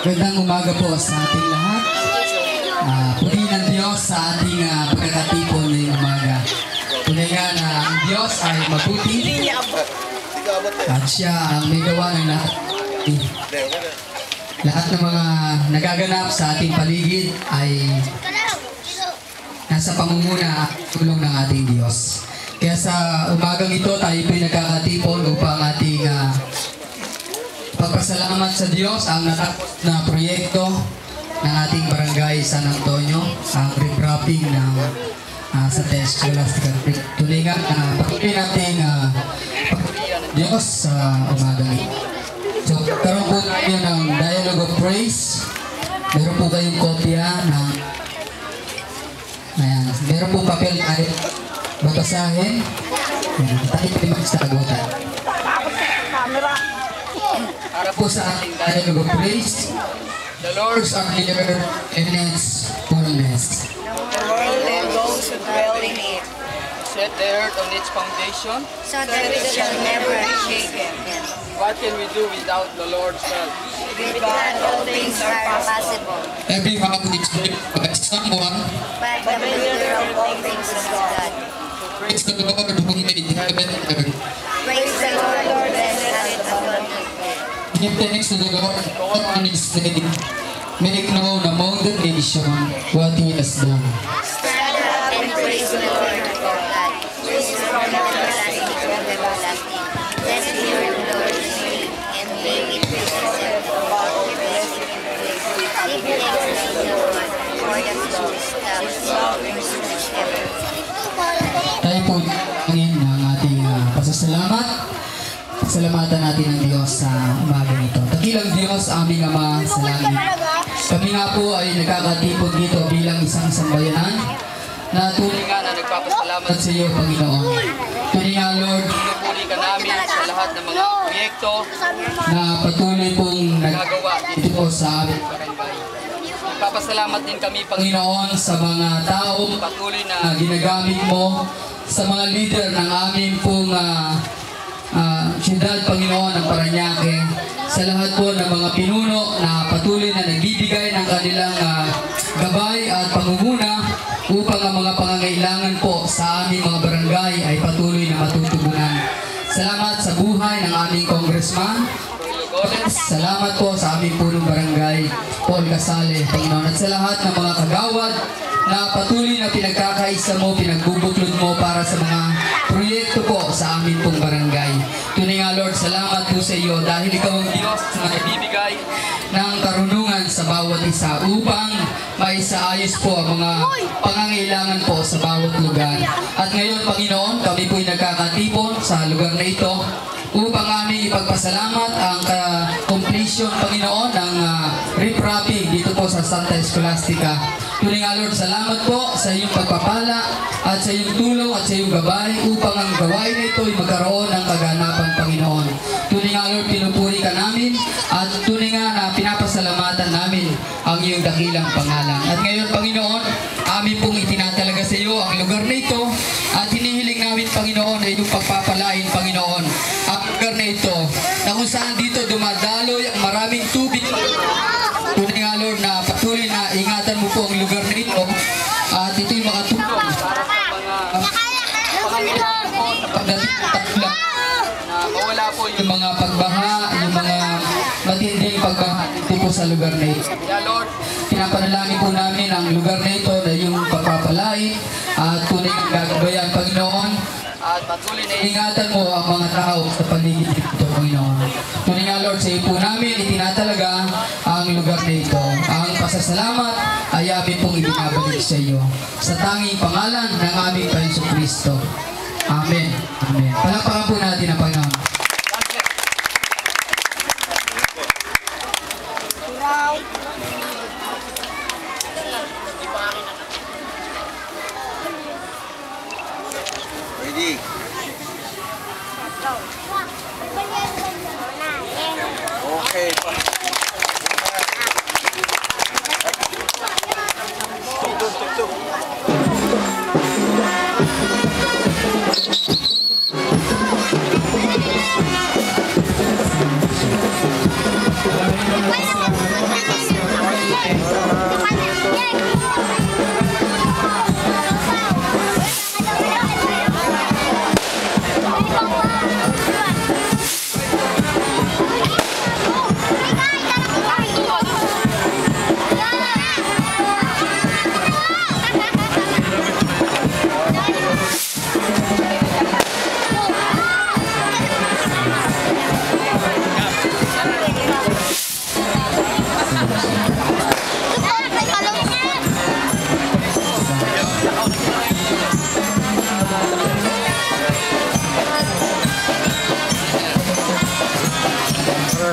Magandang umaga po sa ating lahat. Purihin ng Diyos sa ating pagkakatipon ngayong umaga. Tunay nga na ang Diyos ay mabuti at siya ang may gawa ng lahat. Lahat ng mga nagaganap sa ating paligid ay nasa pamumuna at tulong ng ating Diyos. Kaya sa umagang ito tayo po'y nagkakatipon upang ating pagpasalamat sa Diyos ang natapos na proyekto ng ating barangay San Antonio, ang repropping ng sa test scholastica. Tunay nga na patuloy natin Diyos sa umagang ito. So, karoon po tayo ng Dialogue of Praise. Meron po kayong kopya ng meron po papel tayo babasahin. Tayo po yung sa kagutan. Para po sa ating Dialogue of Praise, the Lord's are near and its fullness. The world and those who dwell in it. Set the earth on its foundation. So that it shall never be shaken. What can we do without the Lord's help? With God all things are possible. Every heart is built by someone. But the builder of all things is God. Praise the Lord who made heaven and earth. Praise the Lord and let it abundantly. Give thanks to the Lord God on His name. Make known among the nation what He has done. Stand up and praise the Lord our God. Praise from everlasting to everlasting. Let it hear the Lord's name and make it rejoice about the blessed and praise. Give thanks to the Lord for the Lord's love and mercy ever. Tayo po ngayon ng ating pasasalamat. Salamatan natin ang Diyos sa umaga ito. Dakilang Diyos, aming Ama sa langit. Kami nga po ay nagkakatipon dito bilang isang sambayanan na tunay nga na nagpapasalamat sa iyo, Panginoon. Tunay nga, Lord, Pinupuri ka namin sa lahat ng mga proyekto na patuloy pong nagagawa dito po sa amin. barangay. Nagpapasalamat din kami, Panginoon, sa mga taong patuloy na ginagamit mo, sa mga leader ng aming pong siyudad, Panginoon, ng Parañaque, sa lahat po ng mga pinuno na patuloy na nagbibigay ng kanilang gabay at pangunguna upang ang mga pangangailangan po sa aming mga barangay ay patuloy na matutugunan. Salamat sa buhay ng aming congressman. Salamat po sa aming punong barangay, Paul Casale, Panginoon, at sa lahat ng mga kagawad na patuloy na pinagkakaisa mo, pinagbubuklod mo para sa mga proyekto po sa amin pong barangay. Tunay nga, Lord, salamat po sa iyo dahil ikaw ang Diyos na nagbibigay ng karunungan sa bawat isa upang maisaayos po ang mga pangangailangan po sa bawat lugar. At ngayon, Panginoon, kami po'y nagkakatipon sa lugar na ito upang aming ipagpasalamat ang completion, Panginoon, ng repropping dito po sa Santa Scholastica. Tunay nga, Lord, salamat po sa iyong pagpapala at sa iyong tulong at sa iyong gabay upang ang gawain na ito ay magkaroon ng kaganapan, Panginoon. Tunay nga, Lord, pinupuri ka namin at tunay nga na pinapasalamatan namin ang iyong dakilang pangalan. At ngayon, Panginoon, amin pong itinatalaga sa iyo ang lugar na ito at hinihiling namin, Panginoon, na iyong pagpapalain, Panginoon, ang lugar na ito na kung saan dito dumadaloy ang maraming tubig. Tunay nga, Lord, na patuloy na ingatan mo po ang lugar na ito at ito'y makatulong pagdating ng tagulak na mawala po yung mga pagbaha, yung mga matinding pagbaha dito po sa lugar na ito. Kaya, Lord, Pinapanalangin po namin ang lugar na ito na yung pagpapalain at tunay ng gagabayan, Panginoon. at patuloy na Ingatan mo ang mga tao sa paligid dito, Panginoon. Tunay nga, Lord, sa iyo po namin itinatalaga ang lugar na ito. Ang pasasalamat ay amin pong ibinabalik sa iyo. Sa tanging pangalan ng aming Panginoon Kristo. Amen. Amen. Palakpakan po natin ang Panginoon. Ready? Okay. Tuk.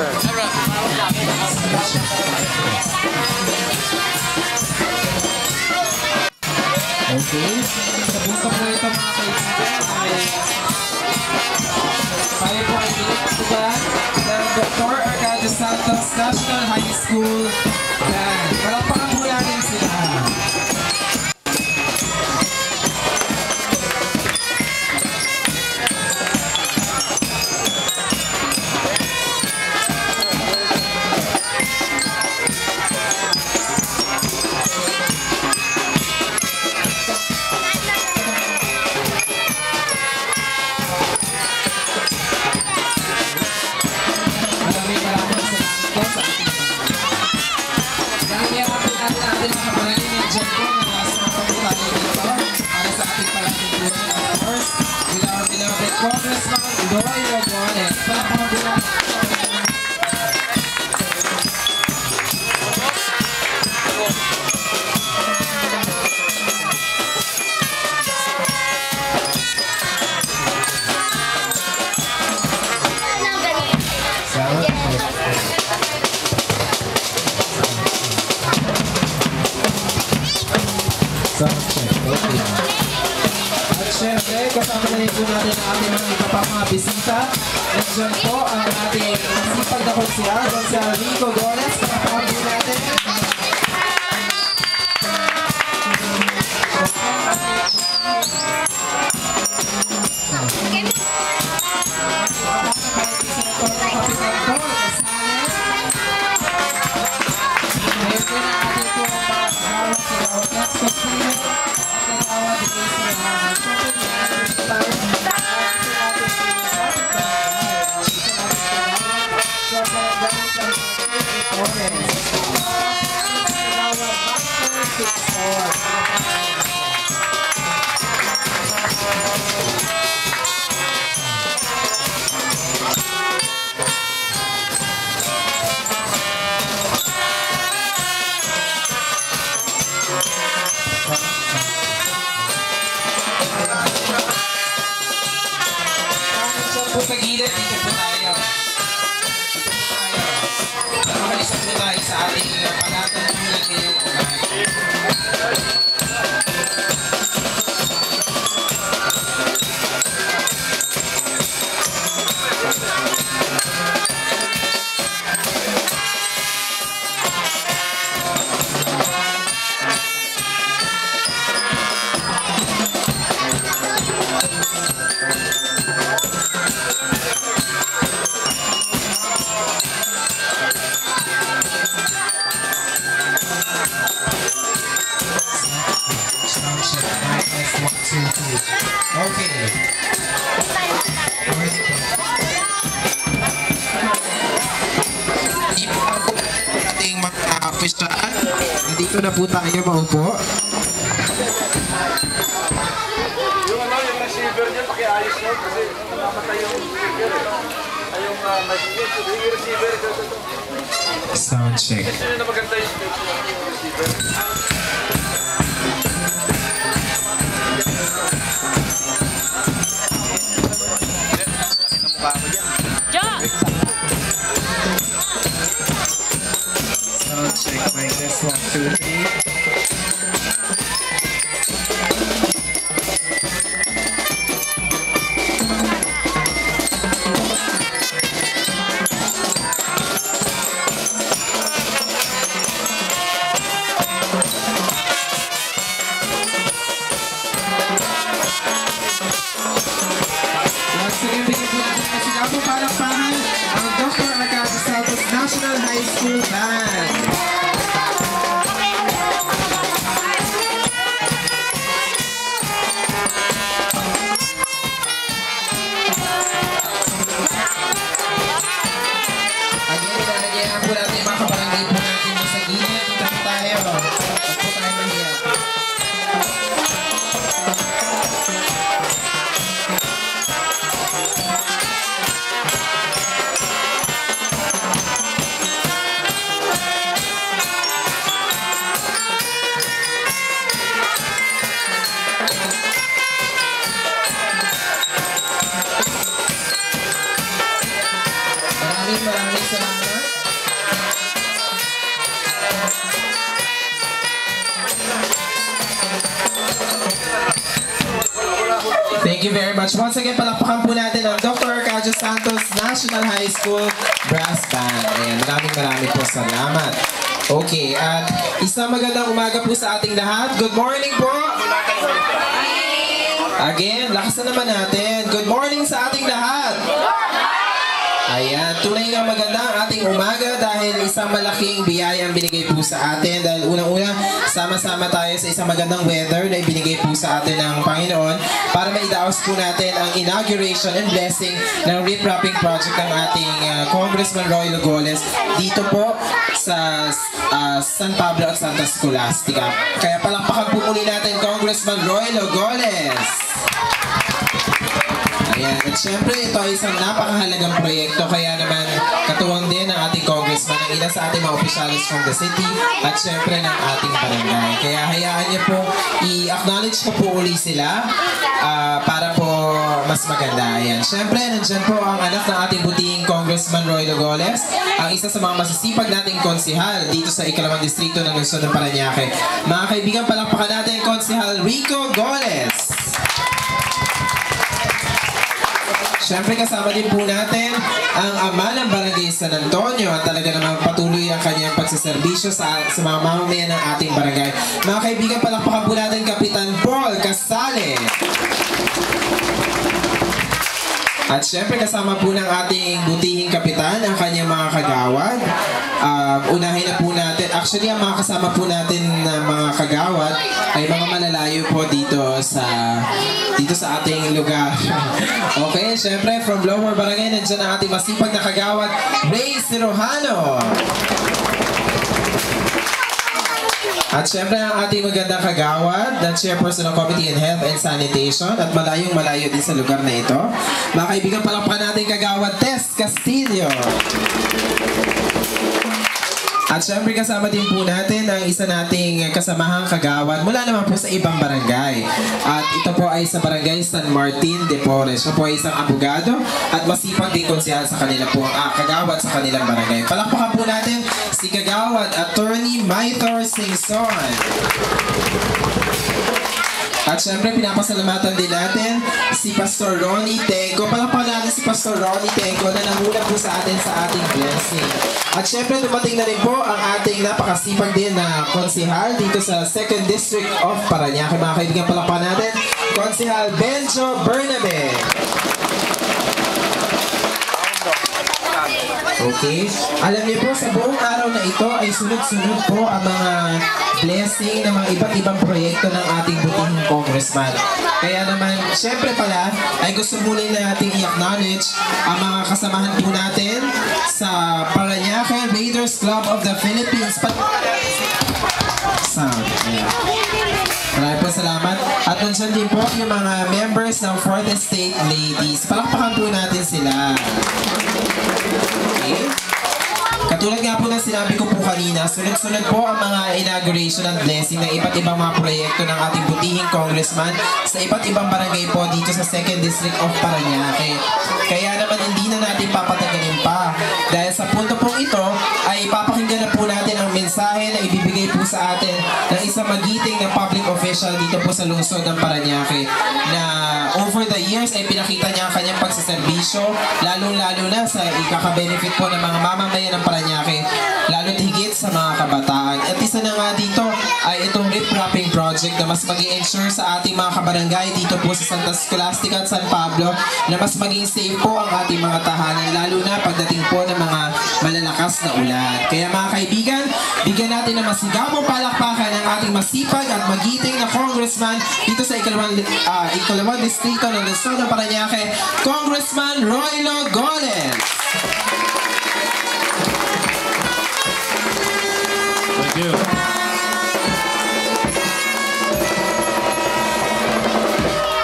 Okay. Sa punta po ito mga kaibigan ay tayo po ay pinagtugan ng Dr. Arcadio Santos National High School. Yan. Palakpakan po natin sila. Maraming salamat po sa ating dahil yakapin natin ang ating mga kapalanin dyan po na nasa mga pagkakali dito para sa ating parating po of course with our beloved Congressman Doy Rogones. Palakpakan po natin. At syempre, kasama na rin po natin ang ating mga iba pa mga bisita. Nandiyan po ang ating masipag na konsyal, Konsyal Rico Goles. Kasama po natin. Po sa gilid, dito po tayo. Dito po tayo. Makalisan po tayo sa ating panatanamunan ngayong umaga. Okay. Ating mga kapistaan, nandito na po tayo maupo. Yung receiver niya, pakiayos niya kasi namatay yung receiver. Ay, yung message, yung receiver. Sound check. Ito yung maganda yung receiver. Sound check, mic test 1, 2, 3. Once again, bigyan po natin na sila po palakpakan ang Dr. Arcadio Santos National High School Band. Maraming salamat. Thank you very much. Once again, palakpakan po natin ang Dr. Arcadio Santos National High School Brass Band. Ayan, maraming po salamat. Okay, at isang magandang umaga po sa ating lahat. Good morning po! Again, lakas na naman natin. Good morning sa ating lahat! Ayan, tunay nga maganda ang ating umaga dahil isang malaking biyaya ang binigay po sa atin. Dahil unang-una, sama-sama tayo sa isang magandang weather na ibinigay po sa atin ng Panginoon para maidaos po natin ang inauguration and blessing ng rip-wrapping project ng ating Congressman Roy Logoles dito po sa San Pablo at Santa Scholastica. Kaya palakpakan po muli natin Congressman Roy Logoles. Ayan. At syempre, ito ay isang napakahalagang proyekto. Kaya naman, katuwang din ng ating congressman, ang ilan sa ating mga officials from the city, at syempre ng ating barangay. Kaya hayaan niyo po, i-acknowledge ko po uli sila para po mas maganda. Ayan. Syempre, nandyan po ang anak ng ating butihing Congressman Roy Logoles, ang isa sa mga masisipag nating konsihal dito sa ikalawang distrito ng lungsod ng Parañaque. Mga kaibigan, palakpakan natin Konsihal Rico Goles. Siyempre kasama din po natin ang ama ng Barangay San Antonio at talaga namang patuloy ang kanyang pagsaserbisyo sa mga mamamayan ng ating barangay. Mga kaibigan, palakpakan po natin Kapitan Paul Casale. At syempre kasama po ng ating butihing kapitan ang kanyang mga kagawad. Unahin na po natin, actually ang mga kasama po natin na mga kagawad ay mga malalayo po dito sa ating lugar. Okay, syempre from Lower Barangay, nandiyan ang ating masipag na kagawad, Ray Cirojano. At syempre ang ating magandang kagawad, the Chairperson ng Committee on Health and Sanitation at malayong-malayo din sa lugar na ito. Mga kaibigan, palakpakan natin kagawad Tess Castillo. At syempre kasama din po natin ang isa nating kasamahang kagawad mula naman po sa ibang barangay. At ito po ay sa Barangay San Martin de Porres. Siya po ay isang abogado at masipag din konsehal sa kanila po kagawad sa kanilang barangay. Palakpakan po natin si kagawad Attorney Maitor Singson. At syempre, pinapasalamatan din natin si Pastor Ronnie Tenco. Palakpakan natin si Pastor Ronnie Tenco na nanguna po sa atin sa ating blessing. At syempre, dumating na rin po ang ating napakasipag din na konsihal dito sa 2nd District of Parañaque. Mga kaibigan, palakpakan natin, Konsihal Benjo Bernabe. Okay? Alam niyo po, sa buong araw na ito ay sunod-sunod po ang mga blessing ng mga iba't ibang proyekto ng ating butihing congressman. Kaya naman, syempre pala, ay gusto muli na natin i-acknowledge ang mga kasamahan po natin sa Parañaque Raiders Club of the Philippines. Sound. Ayan. Maraming po salamat. At nandiyan din po yung mga members ng 4th Estate Ladies. Palakpakan po natin sila. Okay. Katulad nga po ng sinabi ko po kanina, sunod-sunod po ang mga inauguration and blessing ng iba't ibang mga proyekto ng ating butihing congressman sa iba't ibang barangay po dito sa 2nd District of Parañaque. Kaya naman hindi na natin papatagalin pa. Dahil sa punto pong ito ay papakinggan na po natin ang mensahe na ibibigay po sa atin ng isang magiting na public official dito po sa lungsod ng Parañaque na over the years ay pinakita niya ang kanyang pagsaserbisyo lalong-lalo na sa ikaka-benefit po ng mga mamamayan ng Parañaque, lalo't higit sa mga kabataan. At isa na nga dito ay itong rip-wrapping project na mas mag-i-ensure sa ating mga kabarangay dito po sa Santa Scholastica at San Pablo na mas maging safe po ang ating mga tahanan, lalo na pagdating po ng mga malalakas na ulan. Kaya mga kaibigan, bigyan natin ng masigabong palakpakan ng ating masipag at magiting na congressman dito sa ikalawang distrito ng Luzon ng Parañaque, Congressman Roy Logoles. Thank you.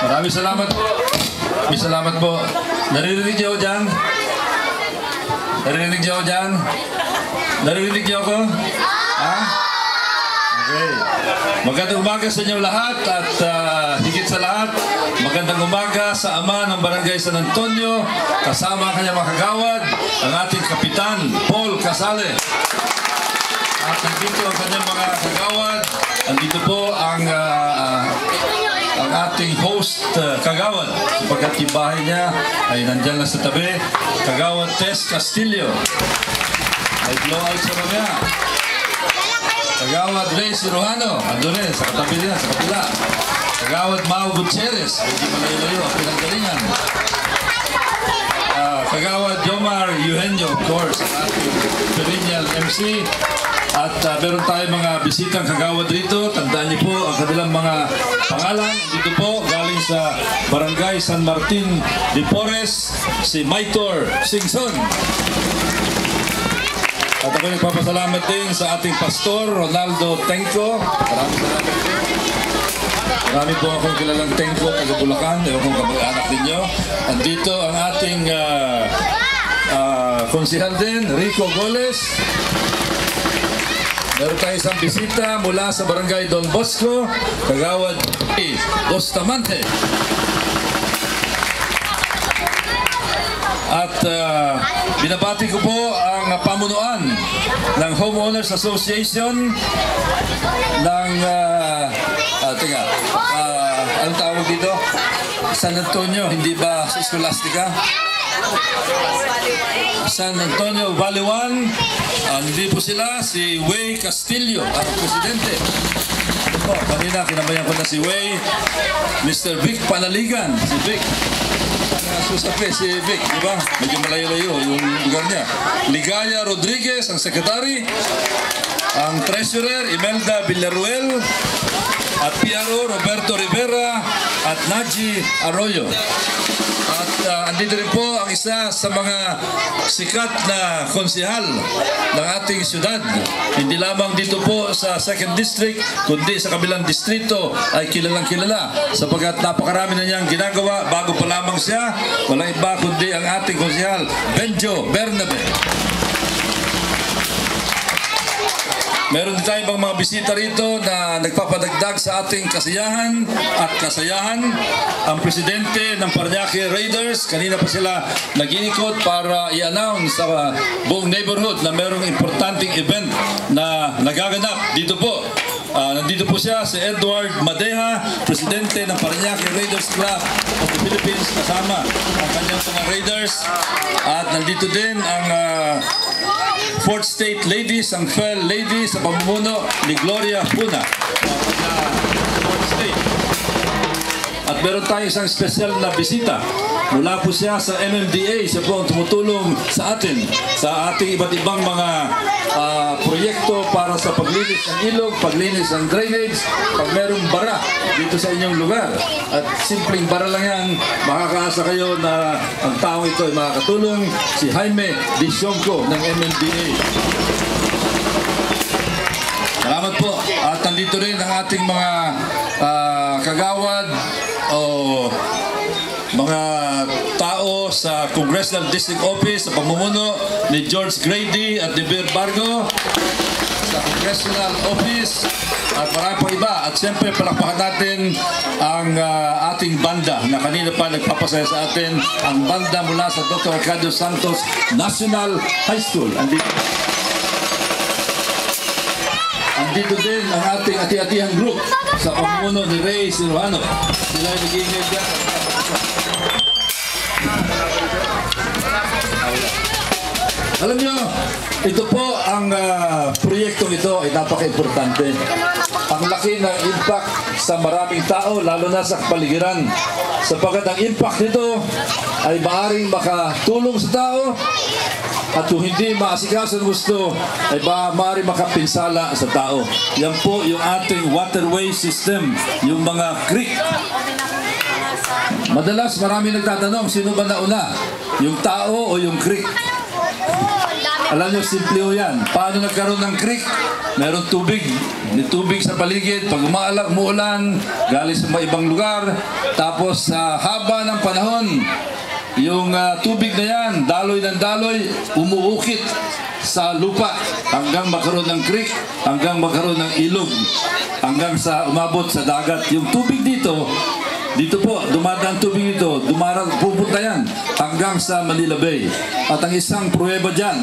Maraming salamat po. Maraming salamat po. Naririnig niyo ako dyan? Naririnig niyo ako dyan? Naririnig niyo ako? Ha? Okay. Magandang umaga sa inyo lahat at higit sa lahat, magandang umaga sa ama ng Barangay San Antonio, kasama ang kanyang mga kagawad, ang ating kapitan, Paul Casale. At nandito ang kanyang mga kagawad, nandito po ang ating host kagawad, sapagkat yung bahay niya ay nandyan lang sa tabi, kagawad Tess Castillo. May blowout sa mamaya. Kagawad Ray Sirohano, ando rin, sa katabi niya, sa kapila. Kagawad Mau Gutierrez, hindi malayo-layo, ang pinanggalingan. Kagawad Jomar Eugenio, of course, ang ating perennial MC. At meron tayong mga bisitang kagawad rito. Tandaan niyo po ang kanilang mga pangalan. Dito po, galing sa Barangay San Martin de Porres, si Maitor Singson. At ako nagpapasalamat din sa ating pastor, Ronaldo Tenco. Maraming salamat po. Marami po akong kilalang Tenco, taga Bulacan. Ewan kong kamag-anak ninyo. Andito ang ating konsihal din, Rico Goles. Meron tayo isang bisita mula sa Barangay Don Bosco, kagawad Bustamante. At binabati ko po ang pamunuan ng Homeowners Association ng anong tawag dito? San Antonio, hindi ba sa Scholastica? San Antonio Valley 1. Hindi po sila, si Way Castillo, ang presidente. Kanina kinabayan ko na si Way, Mr. Vic Panaligan, si Vic. Susape, si Vic, di ba? Medyo malayo-layo yung lugar niya. Ligaya Rodriguez, ang secretary. Ang treasurer, Imelda Villaruel. At PRO, Roberto Rivera. At Naji Arroyo. At andito rin po ang isa sa mga sikat na konsihal ng ating syudad. Hindi lamang dito po sa 2nd District, kundi sa kabilang distrito ay kilalang kilala. Sapagkat napakarami na niyang ginagawa bago pa lamang siya. Walang iba kundi ang ating konsihal, Benjo Bernabe. Meron din tayong mga bisita rito na nagpapadagdag sa ating kasiyahan at kasayahan. Ang presidente ng Parañaque Raiders, kanina pa sila nag-iikot para i-announce sa buong neighborhood na merong importanteng event na nagaganap dito po. Nandito po siya, si Edward Madeja, presidente ng Parañaque Raiders Club of the Philippines, kasama ang kanyang mga Raiders. At nandito din ang 4th State Ladies, ang FEL Ladies sa pamumuno ni Gloria Puna. 4th State. At meron tayong isang special na bisita. Mula po siya sa MMDA. Siya po ang tumutulong sa atin sa ating iba't ibang mga proyekto para sa paglinis ng ilog, paglinis ng drainage, pag merong bara dito sa inyong lugar. At simpleng bara lang yan, makakaasa kayo na ang taong ito ay makakatulong, si Jaime Disyongko ng MMDA. Salamat po. At nandito rin ang ating mga kagawad o mga tao sa Congressional District Office sa pamumuno ni George Grady at Deber Bargo sa Congressional Office at marami pa iba. At siyempre palakpakan natin ang ating banda na kanina pa nagpapasaya sa atin, ang banda mula sa Dr. Arcadio Santos National High School. Andito din ang ating ati-atihang group sa pamumuno ni Ray Sirohano. Sila ay nag-iingay dyan. Alam nyo, ito po ang proyektong ito ay napaka-importante. Ang laki ng impact sa maraming tao, lalo na sa kapaligiran. Sapagkat ang impact nito ay maaaring makatulong sa tao at kung hindi maasikaso ng gusto ay maaaring makapinsala sa tao. Yan po yung ating waterway system, yung mga creek. Madalas marami nagtatanong, sino ba nauna? Yung tao o yung creek? Alam nyo, simple ho yan. Paano nagkaroon ng creek? Meron tubig. May tubig sa paligid. Pag umuulan, galing sa mga ibang lugar. Tapos sa haba ng panahon, yung tubig na yan, daloy ng daloy, umuukit sa lupa hanggang magkaroon ng creek, hanggang magkaroon ng ilog, hanggang sa umabot sa dagat. Yung tubig dito po, dumadaan tubig dito, pupunta yan hanggang sa Manila Bay. At ang isang pruweba dyan,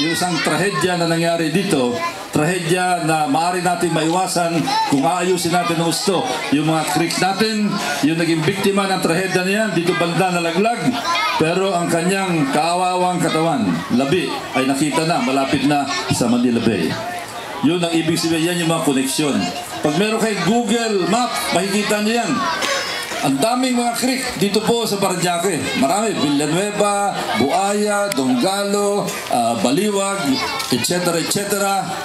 yung isang trahedya na nangyari dito, trahedya na maaari natin maiwasan kung aayusin natin ng gusto. Yung mga creeks natin, yung naging biktima ng trahedya na yan, dito banda nalaglag, pero ang kanyang kaawawang katawan, labi, ay nakita na, malapit na sa Manila Bay. Yun ang ibig sabihin, yan yung mga koneksyon. Pag meron kayo Google Map, makikita nyo yan. Ang daming mga creek dito po sa Paranaque. Marami, Villanueva, Buaya, Donggalo, Baliwag, etc. etc.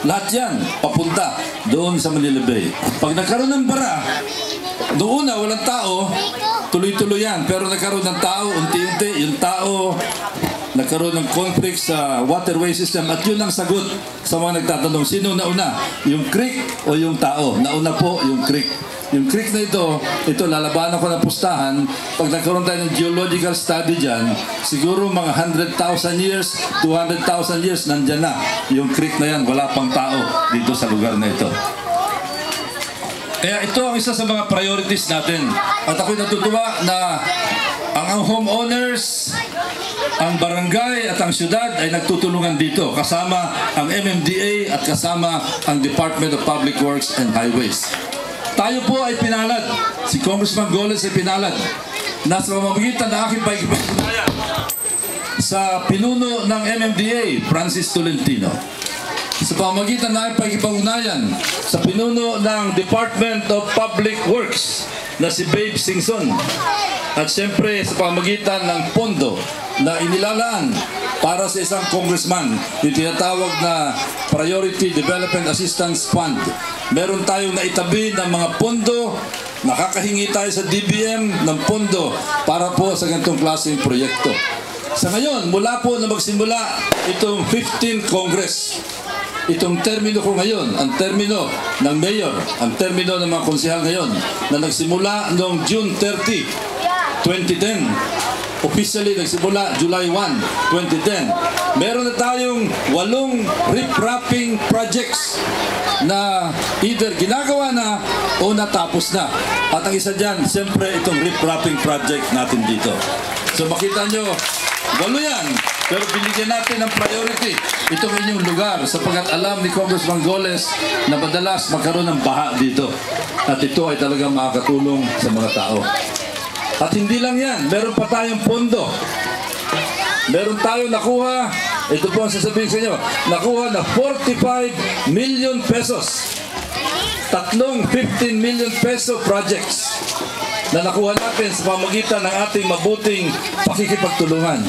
Lahat yan papunta doon sa Manila Bay. Pag nagkaroon ng bara, noong una walang tao, tuloy-tuloy yan. Pero nagkaroon ng tao, unti-unti, yung tao nagkaroon ng conflict sa waterway system at yun ang sagot sa mga nagtatanong, sino nauna? Yung creek o yung tao? Nauna po yung creek. Yung creek na ito lalabanan ko ng pustahan. Pag nagkaroon tayo ng geological study dyan, siguro mga 100,000 years, 200,000 years, nandyan na. Yung creek na yan, wala pang tao dito sa lugar na ito. Kaya ito ang isa sa mga priorities natin. At ako'y natutuwa na ang homeowners, ang barangay at ang syudad ay nagtutulungan dito. Kasama ang MMDA at kasama ang Department of Public Works and Highways. Tayo po ay pinalad, si Congressman Goles ay pinalad, na sa pamamagitan ng aking pakikipag-ugnayan sa pinuno ng MMDA, Francis Tolentino, sa pamamagitan ng aking pakikipag-ugnayan sa pinuno ng Department of Public Works na si Babe Singson, at siyempre sa pamamagitan ng pondo na inilalaan para sa isang congressman, yung tinatawag na Priority Development Assistance Fund. Meron tayong naitabi ng mga pondo, nakakahingi tayo sa DBM ng pondo para po sa ganitong klaseng proyekto. Sa ngayon, mula po na magsimula itong 15th Congress, itong termino ko ngayon, ang termino ng mayor, ang termino ng mga konsehal ngayon, na nagsimula noong June 30, 2010, officially nagsimula July 1, 2010. Meron na tayong 8 ripraping projects na either ginagawa na o natapos na. At ang isa dyan, siyempre itong ripraping project natin dito. So makita nyo, 8 yan, pero binigyan natin ng priority itong inyong lugar sapagkat alam ni Congressman Goles na madalas magkaroon ng baha dito. At ito ay talagang makakatulong sa mga tao. At hindi lang yan, meron pa tayong pondo. Meron tayong nakuha, ito po ang sasabihin sa inyo, nakuha na 45 million pesos. Tatlong 15 million peso projects na nakuha natin sa pamamagitan ng ating mabuting pakikipagtulungan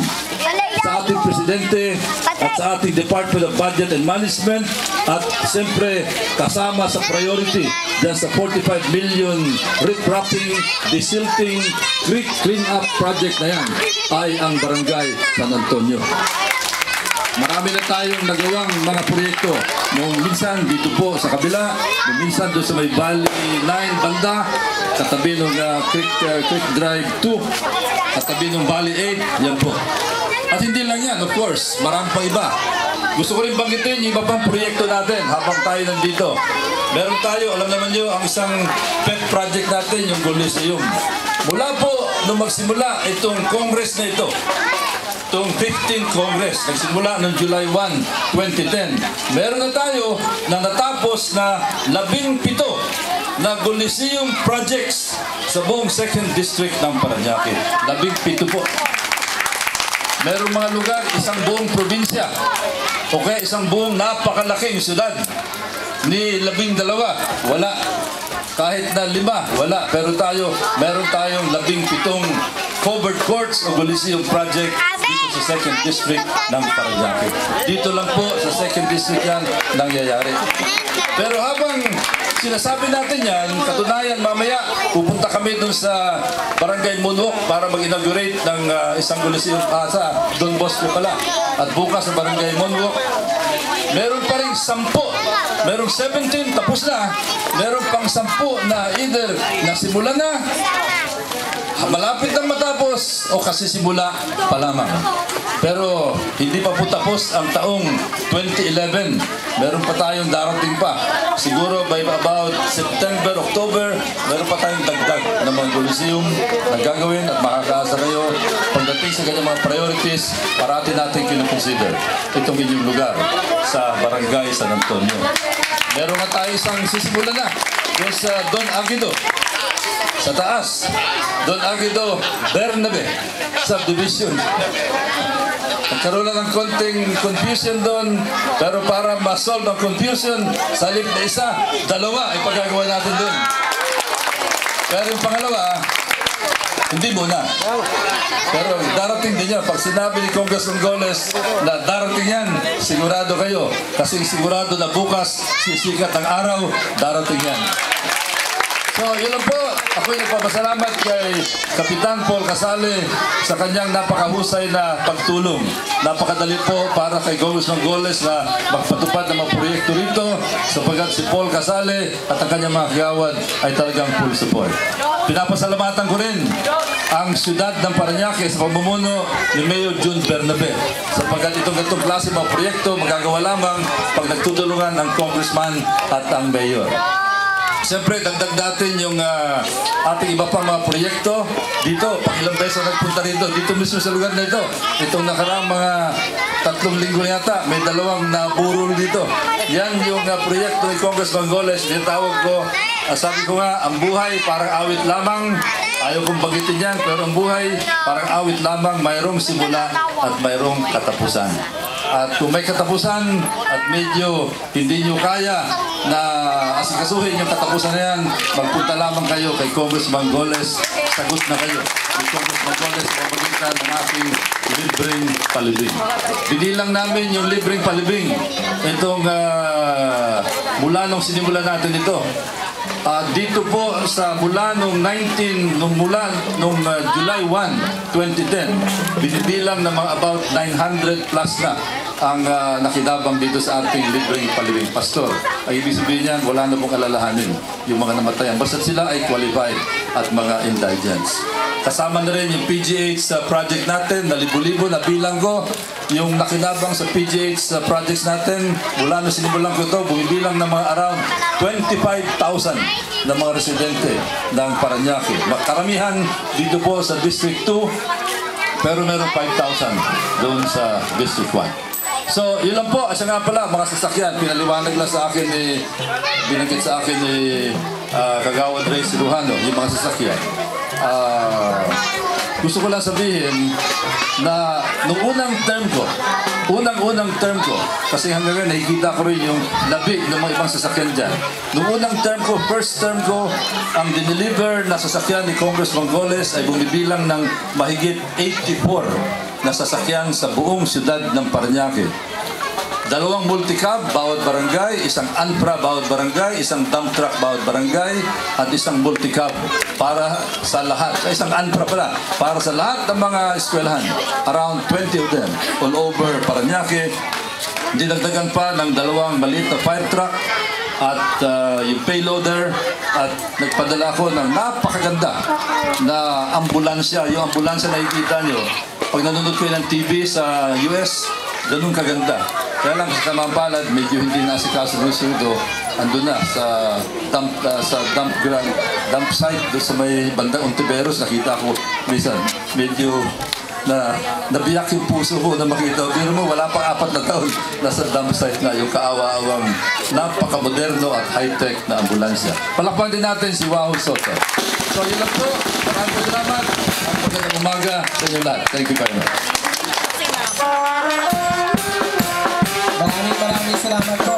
sa ating presidente at sa ating Department of Budget and Management, at siyempre kasama sa priority dyan sa 45 million ripraping, desilting, creek clean-up project na yan ay ang Barangay San Antonio. Marami na tayong nagawang mga proyekto. Noong minsan dito po sa kabila, noong minsan doon sa may Valley 9 banda, katabi ng Creek Drive 2, katabi ng Valley 8, yan po. At hindi lang yan, of course, marami pa iba. Gusto ko rin banggitin yung iba pang proyekto natin habang tayo nandito. Meron tayo, alam naman nyo, ang isang pet project natin, yung Coliseum. Mula po, nung magsimula itong Congress na ito, itong 15th Congress, nagsimula noong July 1, 2010. Meron na tayo na natapos na 17 na Coliseum projects sa buong 2nd District ng Paranaque. 17 po. Merong mga lugar, isang buong probinsya. Okay, isang buong napakalaking syudad. Ni 12, wala. Kahit na 5, wala. Pero meron tayong 17 covered courts o Coliseum project dito sa 2nd District ng Paranaque. Dito lang po sa 2nd District yan nangyayari. Pero habang sinasabi natin yan, katunayan mamaya pupunta kami dun sa Barangay Moonwalk para mag-inaugurate ng isang Coliseum sa Don Bosco pala. At bukas sa Barangay Moonwalk, meron pa rin 10. Merong 17 tapos na. Meron pang 10 na either nasimula na, malapit na matapos o kasi simula pa lamang. Pero hindi pa po tapos ang taong 2011. Meron pa tayong darating pa. Siguro by about September, October, meron pa tayong dagdag ng mga Coliseum na gagawin at makakaasa kayo pagdating sa kanyang mga priorities, parati natin kinukonsider itong inyong lugar sa Barangay San Antonio. Meron na tayo isang sisimulan na doon sa Don Aguido sa taas. Don Aguido Bernabe subdivision. Nagkaroon na ng konting confusion doon, pero para ma-solve ang confusion, sa halip na isa, dalawa ay pagkagawa natin doon. Pero yung pangalawa, hindi muna. Pero darating din yan. Pag sinabi ni Congressman Goles na darating yan, sigurado kayo. Kasi sigurado na bukas, sisikat ang araw, darating yan. So, yun lang po. Ako'y nagpapasalamat kay Kapitan Paul Casale sa kanyang napakahusay na pagtulong. Napakadali po para kay Congressman Goles na magpatupad ng mga proyekto rito sapagkat si Paul Casale at ang kanyang mga kagawad ay talagang full support. Pinapasalamatan ko rin ang siyudad ng Parañaque sa pamumuno ni Mayor June Bernabe sapagkat itong klase mga proyekto magagawa lamang pag nagtutulungan ang congressman at ang mayor. Siyempre, dagdag natin yung ating iba pang mga proyekto dito. Pag ilang beses nagpunta rito, dito mismo sa lugar na ito. Itong nakaraang mga 3 linggo yata, may 2 naburol dito. Yan yung proyekto ni Congressman Goles. Tinatawag ko, sabi ko nga, ang buhay parang awit lamang. Ayaw kong bagitin yan, pero ang buhay parang awit lamang. Mayroong simula at mayroong katapusan. At kung may katapusan at medyo hindi nyo kaya na asikasuhin yung katapusan na yan, magpunta lamang kayo kay Congressman Goles. Sagot na kayo. Kay Congressman Goles, pabalikan ng ating libreng palibing. Binilang namin yung libreng palibing. Itong mula nung sinimula natin ito. Dito po sa mula nung July 1, 2010, binibilang ng mga about 900 plus na ang nakidabang dito sa ating libreng palibing. Pastor, ay ibig sabihin niyan, wala na pong alalahanin yung mga namatayan. Basta sila ay qualified at mga indigents. Kasama na rin yung PGH sa project natin na libo-libo na bilang ko. Yung nakinabang sa PGH sa projects natin, mula na sinimulan ko ito, bumibilang ng mga around 25,000 na mga residente ng Parañaque. Karamihan dito po sa District 2, pero meron 5,000 doon sa District 1. So, yun lang po. Asa nga pala, mga sasakyan, pinaliwanag lang sa akin binanggit sa akin ni Kagawad Ray Cirujano, yung mga sasakyan. Gusto ko lang sabihin na nung unang term ko, kasi hanggang ngayon nakikita ko rin yung labi ng mga ibang sasakyan dyan. Nung unang term ko, first term ko, ang dineliver na sasakyan ni Congressman Goles ay bumibilang ng mahigit 84 na sasakyan sa buong siyudad ng Parañaque. 2 multicab bawat barangay, 1 Anpra bawat barangay, 1 dump truck bawat barangay, at 1 multicab para sa lahat. 1 Anpra pala, para sa lahat ng mga eskwelahan. Around 20 of them all over Parañaque. Dinagdagan pa ng 2 maliit na fire truck at yung payloader, at nagpadala ako ng napakaganda na ambulansya. Yung ambulansya na nakikita nyo, pag nanonood kayo ng TV sa US, ganun kaganda. Kaya lang sa Tamampalad, medyo hindi nasikaso ng sudo. Andun na sa dump site doon sa may bandang Ontiveros. Nakita ko minsan, medyo nabiyak yung puso ko na makita. Pero mo, wala pang 4 na taon nasa dump site na yung kaawa-awang napaka-moderno at high-tech na ambulansya. Palakpan din natin si Wahoo Soto. So yun lang po. Maraming salamat. At magandang umaga sa inyo lahat. Thank you very much. Maraming salamat po.